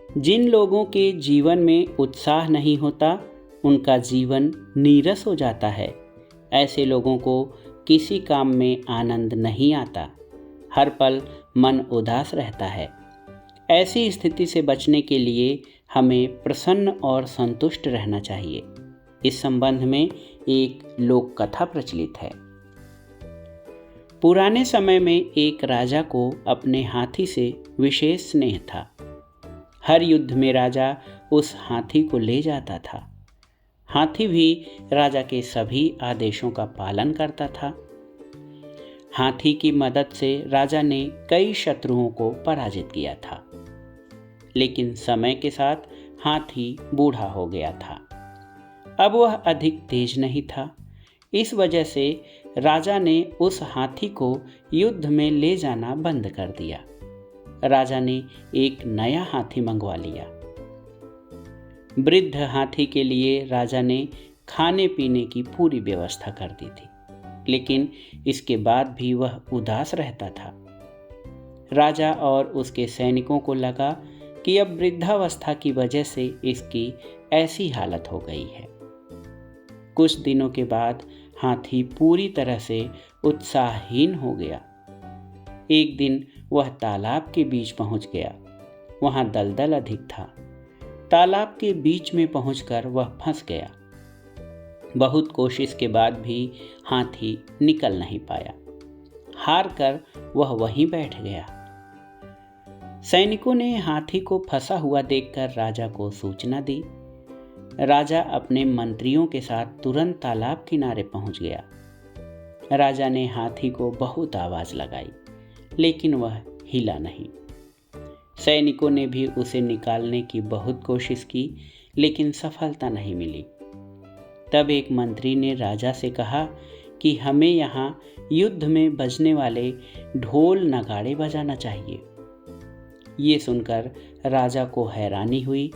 जिन लोगों के जीवन में उत्साह नहीं होता, उनका जीवन नीरस हो जाता है। ऐसे लोगों को किसी काम में आनंद नहीं आता, हर पल मन उदास रहता है। ऐसी स्थिति से बचने के लिए हमें प्रसन्न और संतुष्ट रहना चाहिए। इस संबंध में एक लोक कथा प्रचलित है। पुराने समय में एक राजा को अपने हाथी से विशेष स्नेह था। हर युद्ध में राजा उस हाथी को ले जाता था। हाथी भी राजा के सभी आदेशों का पालन करता था। हाथी की मदद से राजा ने कई शत्रुओं को पराजित किया था। लेकिन समय के साथ हाथी बूढ़ा हो गया था। अब वह अधिक तेज नहीं था। इस वजह से राजा ने उस हाथी को युद्ध में ले जाना बंद कर दिया। राजा ने एक नया हाथी मंगवा लिया। वृद्ध हाथी के लिए राजा ने खाने पीने की पूरी व्यवस्था कर दी थी, लेकिन इसके बाद भी वह उदास रहता था। राजा और उसके सैनिकों को लगा कि अब वृद्धावस्था की वजह से इसकी ऐसी हालत हो गई है। कुछ दिनों के बाद हाथी पूरी तरह से उत्साहहीन हो गया। एक दिन वह तालाब के बीच पहुंच गया। वहां दलदल अधिक था। तालाब के बीच में पहुंचकर वह फंस गया। बहुत कोशिश के बाद भी हाथी निकल नहीं पाया। हार कर वह वहीं बैठ गया। सैनिकों ने हाथी को फंसा हुआ देखकर राजा को सूचना दी। राजा अपने मंत्रियों के साथ तुरंत तालाब किनारे पहुंच गया। राजा ने हाथी को बहुत आवाज लगाई, लेकिन वह हिला नहीं। सैनिकों ने भी उसे निकालने की बहुत कोशिश की, लेकिन सफलता नहीं मिली। तब एक मंत्री ने राजा से कहा कि हमें यहाँ युद्ध में बजने वाले ढोल नगाड़े बजाना चाहिए। ये सुनकर राजा को हैरानी हुई,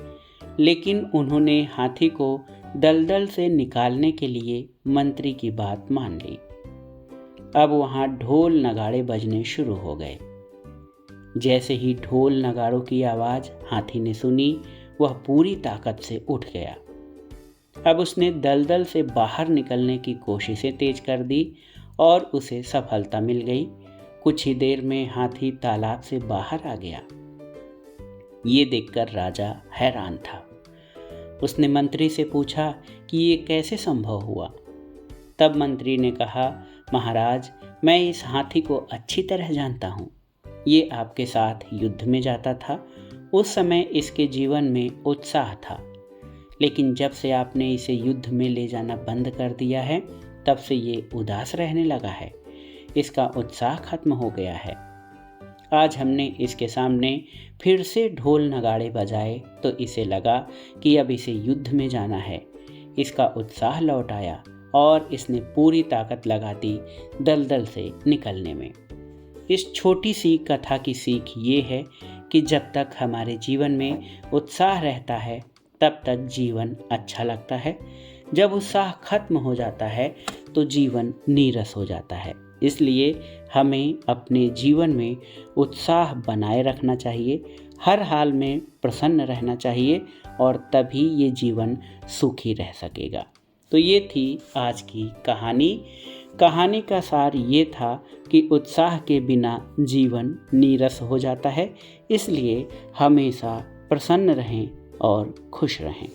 लेकिन उन्होंने हाथी को दलदल से निकालने के लिए मंत्री की बात मान ली। अब वहाँ ढोल नगाड़े बजने शुरू हो गए। जैसे ही ढोल नगाड़ों की आवाज़ हाथी ने सुनी, वह पूरी ताकत से उठ गया। अब उसने दलदल से बाहर निकलने की कोशिशें तेज कर दी और उसे सफलता मिल गई। कुछ ही देर में हाथी तालाब से बाहर आ गया। ये देखकर राजा हैरान था। उसने मंत्री से पूछा कि ये कैसे संभव हुआ। तब मंत्री ने कहा, महाराज, मैं इस हाथी को अच्छी तरह जानता हूँ। ये आपके साथ युद्ध में जाता था। उस समय इसके जीवन में उत्साह था, लेकिन जब से आपने इसे युद्ध में ले जाना बंद कर दिया है, तब से ये उदास रहने लगा है। इसका उत्साह खत्म हो गया है। आज हमने इसके सामने फिर से ढोल नगाड़े बजाए तो इसे लगा कि अब इसे युद्ध में जाना है। इसका उत्साह लौट आया और इसने पूरी ताकत लगा दी दलदल से निकलने में। इस छोटी सी कथा की सीख ये है कि जब तक हमारे जीवन में उत्साह रहता है, तब तक जीवन अच्छा लगता है। जब उत्साह खत्म हो जाता है तो जीवन नीरस हो जाता है। इसलिए हमें अपने जीवन में उत्साह बनाए रखना चाहिए, हर हाल में प्रसन्न रहना चाहिए, और तभी ये जीवन सुखी रह सकेगा। तो ये थी आज की कहानी। कहानी का सार ये था कि उत्साह के बिना जीवन नीरस हो जाता है। इसलिए हमेशा प्रसन्न रहें और खुश रहें।